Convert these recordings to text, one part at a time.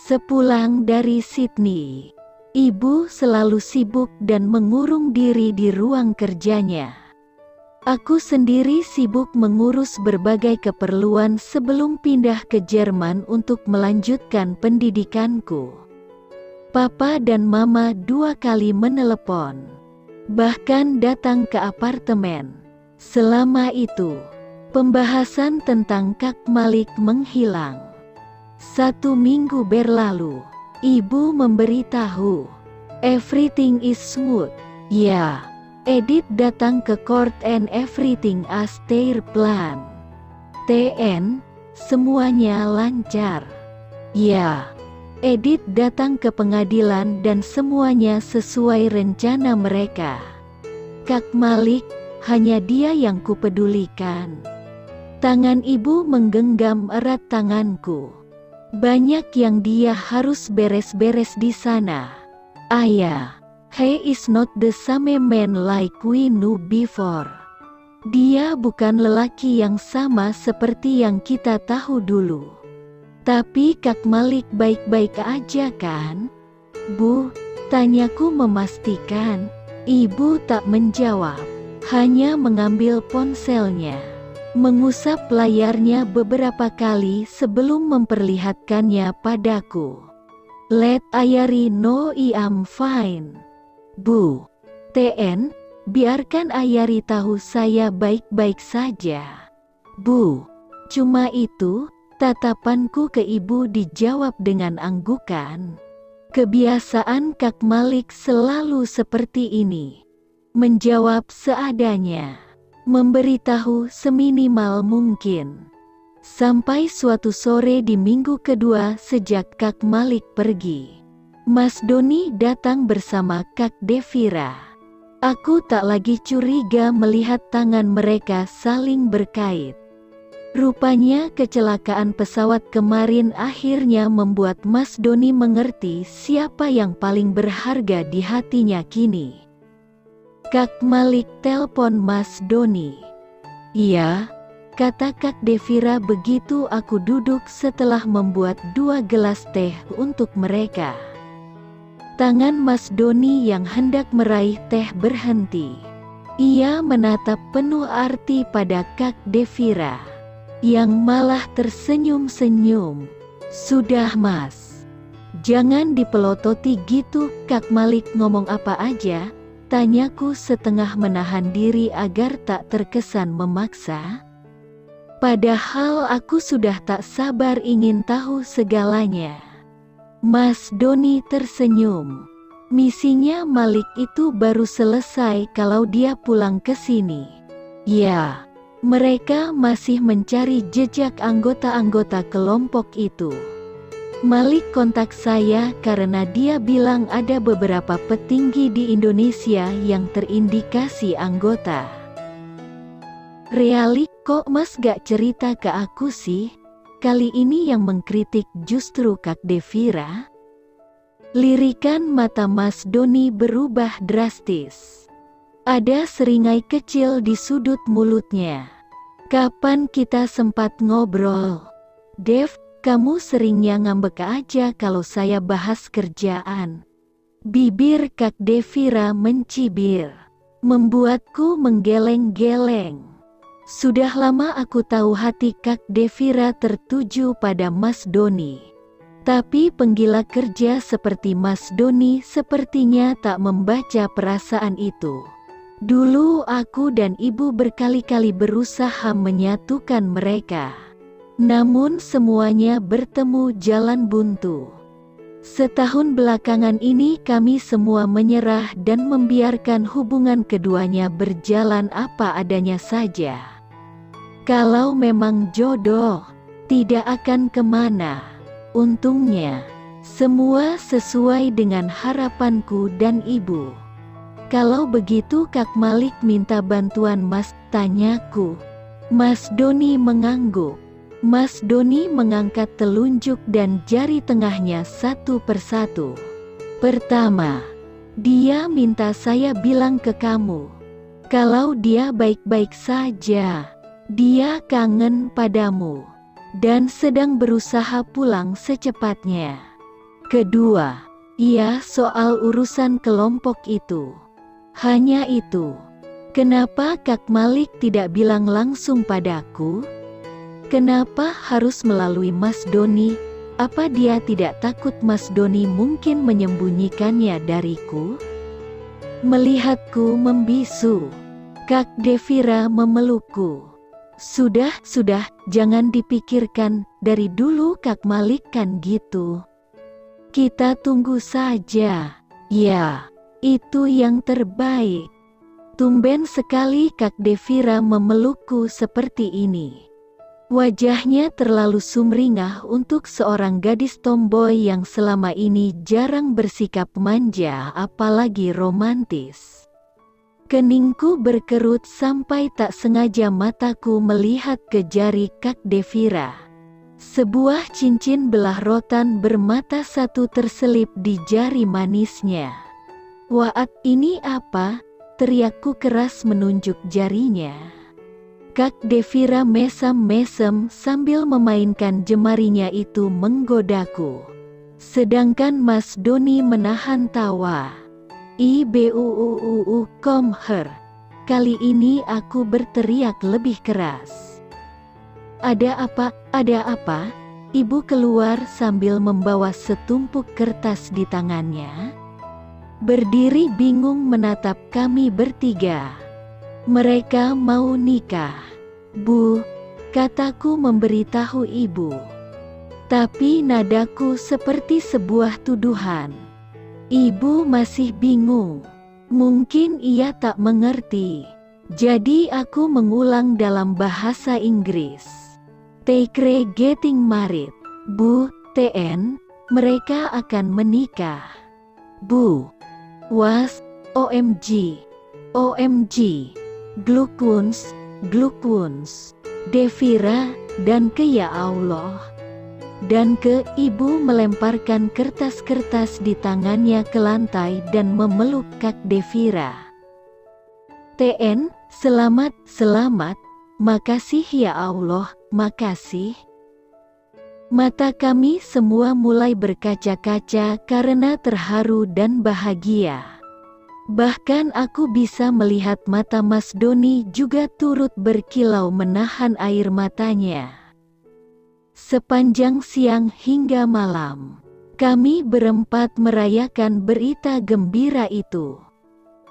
Sepulang dari Sydney, ibu selalu sibuk dan mengurung diri di ruang kerjanya. Aku sendiri sibuk mengurus berbagai keperluan sebelum pindah ke Jerman untuk melanjutkan pendidikanku. Papa dan Mama 2 kali menelepon, bahkan datang ke apartemen. Selama itu, pembahasan tentang Kak Malik menghilang. 1 minggu berlalu, ibu memberitahu, everything is smooth. Ya, Edith datang ke court and everything as their plan. TN, semuanya lancar. Ya, Edith datang ke pengadilan dan semuanya sesuai rencana mereka. Kak Malik, hanya dia yang kupedulikan. Tangan ibu menggenggam erat tanganku. Banyak yang dia harus beres-beres di sana. Ayah, he is not the same man like we knew before. Dia bukan lelaki yang sama seperti yang kita tahu dulu. Tapi Kak Malik baik-baik aja kan? Bu, tanyaku memastikan. Ibu tak menjawab, hanya mengambil ponselnya, mengusap layarnya beberapa kali sebelum memperlihatkannya padaku. Let Ayari know I am fine. Bu, TN, biarkan Ayari tahu saya baik-baik saja. Bu, cuma itu. Tatapanku ke ibu dijawab dengan anggukan. Kebiasaan Kak Malik selalu seperti ini. Menjawab seadanya. Memberitahu seminimal mungkin. Sampai suatu sore di minggu kedua sejak Kak Malik pergi, Mas Doni datang bersama Kak Devira. Aku tak lagi curiga melihat tangan mereka saling berkait. Rupanya kecelakaan pesawat kemarin akhirnya membuat Mas Doni mengerti siapa yang paling berharga di hatinya kini. Kak Malik telpon Mas Doni. Iya, kata Kak Devira begitu aku duduk setelah membuat 2 gelas teh untuk mereka. Tangan Mas Doni yang hendak meraih teh berhenti. Ia menatap penuh arti pada Kak Devira, yang malah tersenyum-senyum. Sudah Mas, jangan dipelototi gitu. Kak Malik ngomong apa aja? Tanyaku setengah menahan diri agar tak terkesan memaksa. Padahal aku sudah tak sabar ingin tahu segalanya. Mas Doni tersenyum. Misinya Malik itu baru selesai kalau dia pulang ke sini. Ya, mereka masih mencari jejak anggota-anggota kelompok itu. Malik kontak saya karena dia bilang ada beberapa petinggi di Indonesia yang terindikasi anggota. Reali, kok Mas gak cerita ke aku sih? Kali ini yang mengkritik justru Kak Devira. Lirikan mata Mas Doni berubah drastis. Ada seringai kecil di sudut mulutnya. Kapan kita sempat ngobrol? Dev, kamu seringnya ngambek aja kalau saya bahas kerjaan. Bibir Kak Devira mencibir, membuatku menggeleng-geleng. Sudah lama aku tahu hati Kak Devira tertuju pada Mas Doni. Tapi penggila kerja seperti Mas Doni sepertinya tak membaca perasaan itu. Dulu aku dan ibu berkali-kali berusaha menyatukan mereka. Namun semuanya bertemu jalan buntu. Setahun belakangan ini kami semua menyerah dan membiarkan hubungan keduanya berjalan apa adanya saja. Kalau memang jodoh, tidak akan kemana. Untungnya, semua sesuai dengan harapanku dan ibu. Kalau begitu Kak Malik minta bantuan Mas, tanyaku. Mas Doni mengangguk. Mas Doni mengangkat telunjuk dan jari tengahnya satu persatu. Pertama, dia minta saya bilang ke kamu, kalau dia baik-baik saja, dia kangen padamu, dan sedang berusaha pulang secepatnya. Kedua, ya soal urusan kelompok itu. Hanya itu. Kenapa Kak Malik tidak bilang langsung padaku? Kenapa harus melalui Mas Doni? Apa dia tidak takut Mas Doni mungkin menyembunyikannya dariku? Melihatku membisu, Kak Devira memelukku. Sudah, jangan dipikirkan, dari dulu Kak Malik kan gitu. Kita tunggu saja. Ya, itu yang terbaik. Tumben sekali Kak Devira memelukku seperti ini. Wajahnya terlalu sumringah untuk seorang gadis tomboy yang selama ini jarang bersikap manja apalagi romantis. Keningku berkerut sampai tak sengaja mataku melihat ke jari Kak Devira. Sebuah cincin belah rotan bermata satu terselip di jari manisnya. "Waat, ini apa?" teriakku keras menunjuk jarinya. Kak Devira mesem-mesem sambil memainkan jemarinya itu menggodaku. Sedangkan Mas Doni menahan tawa. Come here. Kali ini aku berteriak lebih keras. Ada apa? Ada apa?" Ibu keluar sambil membawa setumpuk kertas di tangannya. Berdiri bingung menatap kami bertiga. "Mereka mau nikah, Bu," kataku memberitahu ibu. Tapi nadaku seperti sebuah tuduhan. Ibu masih bingung. Mungkin ia tak mengerti. Jadi aku mengulang dalam bahasa Inggris. "They're getting married, Bu, TN, mereka akan menikah." "Bu." "Was, OMG. OMG. Glückwunsch, Glückwunsch, Devira, dan ke ya Allah." Dan ke ibu melemparkan kertas-kertas di tangannya ke lantai dan memeluk Kak Devira. "TN, selamat, selamat. Makasih ya Allah, makasih." Mata kami semua mulai berkaca-kaca karena terharu dan bahagia. Bahkan aku bisa melihat mata Mas Doni juga turut berkilau menahan air matanya. Sepanjang siang hingga malam, kami berempat merayakan berita gembira itu.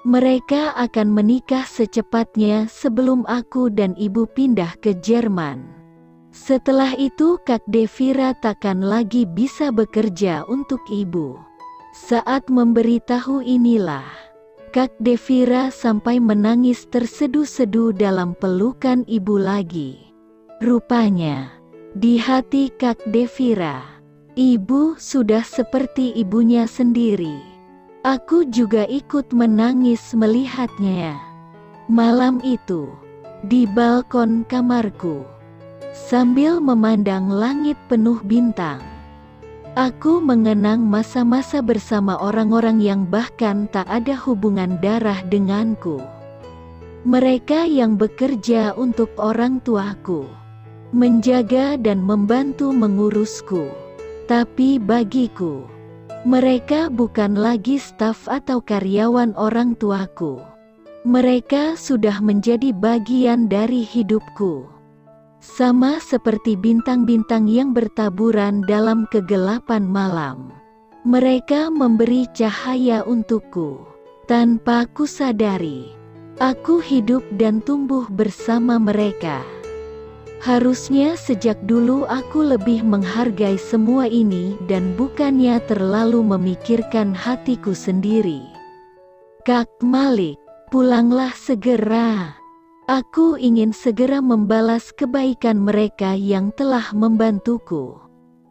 Mereka akan menikah secepatnya sebelum aku dan ibu pindah ke Jerman. Setelah itu Kak Devira takkan lagi bisa bekerja untuk ibu. Saat memberitahu inilah, Kak Devira sampai menangis terseduh-seduh dalam pelukan ibu lagi. Rupanya, di hati Kak Devira, ibu sudah seperti ibunya sendiri. Aku juga ikut menangis melihatnya. Malam itu, di balkon kamarku, sambil memandang langit penuh bintang, aku mengenang masa-masa bersama orang-orang yang bahkan tak ada hubungan darah denganku. Mereka yang bekerja untuk orang tuaku, menjaga dan membantu mengurusku. Tapi bagiku, mereka bukan lagi staf atau karyawan orang tuaku. Mereka sudah menjadi bagian dari hidupku. Sama seperti bintang-bintang yang bertaburan dalam kegelapan malam. Mereka memberi cahaya untukku. Tanpa kusadari, aku hidup dan tumbuh bersama mereka. Harusnya sejak dulu aku lebih menghargai semua ini dan bukannya terlalu memikirkan hatiku sendiri. "Kak Malik, pulanglah segera. Aku ingin segera membalas kebaikan mereka yang telah membantuku,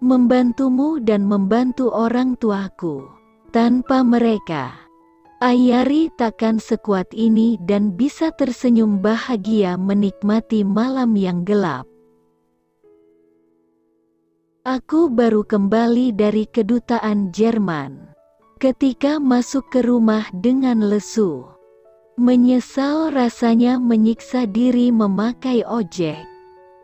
membantumu dan membantu orang tuaku. Tanpa mereka, Ayari takkan sekuat ini dan bisa tersenyum bahagia menikmati malam yang gelap." Aku baru kembali dari kedutaan Jerman. Ketika masuk ke rumah dengan lesu, menyesal rasanya menyiksa diri memakai ojek.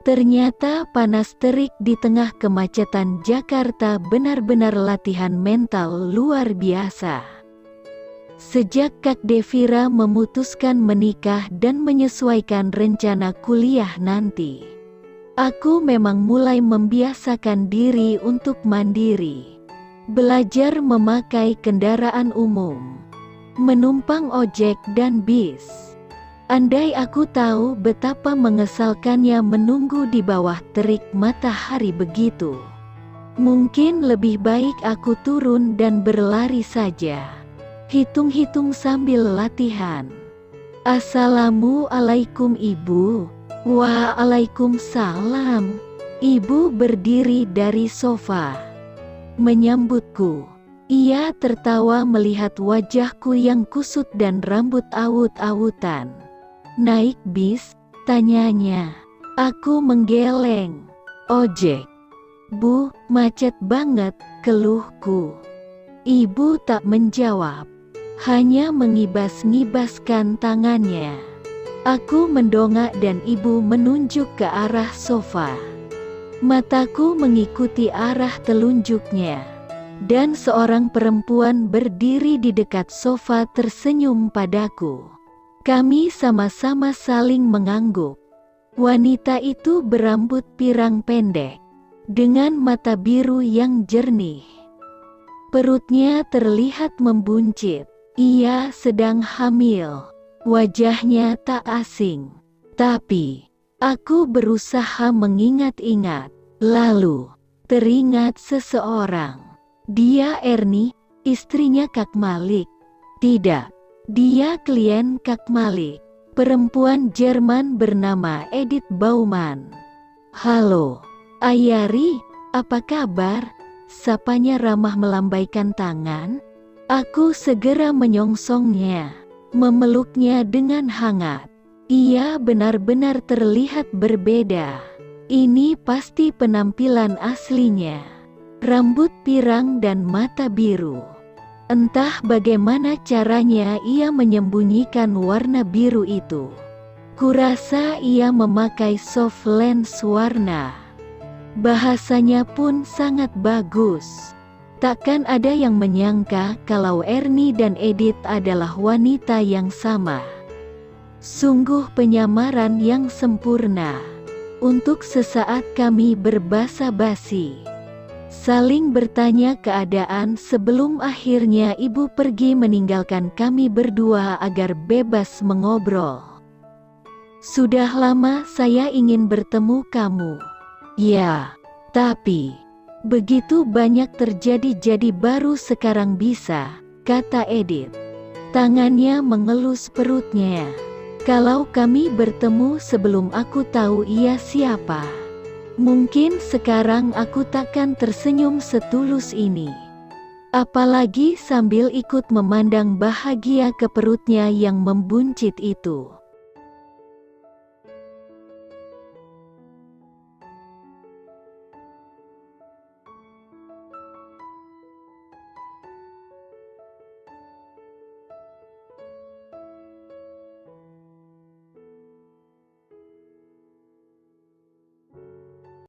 Ternyata panas terik di tengah kemacetan Jakarta benar-benar latihan mental luar biasa. Sejak Kak Devira memutuskan menikah dan menyesuaikan rencana kuliah nanti, aku memang mulai membiasakan diri untuk mandiri. Belajar memakai kendaraan umum, menumpang ojek dan bis. Andai aku tahu betapa mengesalkannya menunggu di bawah terik matahari begitu, mungkin lebih baik aku turun dan berlari saja. Hitung-hitung sambil latihan. Assalamualaikum Ibu. Waalaikumsalam. Ibu berdiri dari sofa, menyambutku. Ia tertawa melihat wajahku yang kusut dan rambut awut-awutan. Naik bis, tanyanya. Aku menggeleng. Ojek. Bu, macet banget, keluhku. Ibu tak menjawab, hanya mengibas-ngibaskan tangannya. Aku mendongak dan ibu menunjuk ke arah sofa. Mataku mengikuti arah telunjuknya. Dan seorang perempuan berdiri di dekat sofa tersenyum padaku. Kami sama-sama saling mengangguk. Wanita itu berambut pirang pendek, dengan mata biru yang jernih. Perutnya terlihat membuncit. Ia sedang hamil. Wajahnya tak asing. Tapi, aku berusaha mengingat-ingat. Lalu, teringat seseorang. Dia Erni, istrinya Kak Malik. Tidak, dia klien Kak Malik, perempuan Jerman bernama Edith Baumann. Halo, Ayari, apa kabar? Sapanya ramah melambaikan tangan. Aku segera menyongsongnya, memeluknya dengan hangat. Ia benar-benar terlihat berbeda. Ini pasti penampilan aslinya. Rambut pirang dan mata biru. Entah bagaimana caranya ia menyembunyikan warna biru itu. Kurasa ia memakai soft lens warna. Bahasanya pun sangat bagus. Takkan ada yang menyangka kalau Erni dan Edith adalah wanita yang sama. Sungguh penyamaran yang sempurna. Untuk sesaat kami berbasa-basi, saling bertanya keadaan sebelum akhirnya ibu pergi meninggalkan kami berdua agar bebas mengobrol. Sudah lama saya ingin bertemu kamu. Ya, tapi begitu banyak terjadi jadi baru sekarang bisa, kata Edith. Tangannya mengelus perutnya. Kalau kami bertemu sebelum aku tahu ia siapa, mungkin sekarang aku takkan tersenyum setulus ini. Apalagi sambil ikut memandang bahagia ke perutnya yang membuncit itu.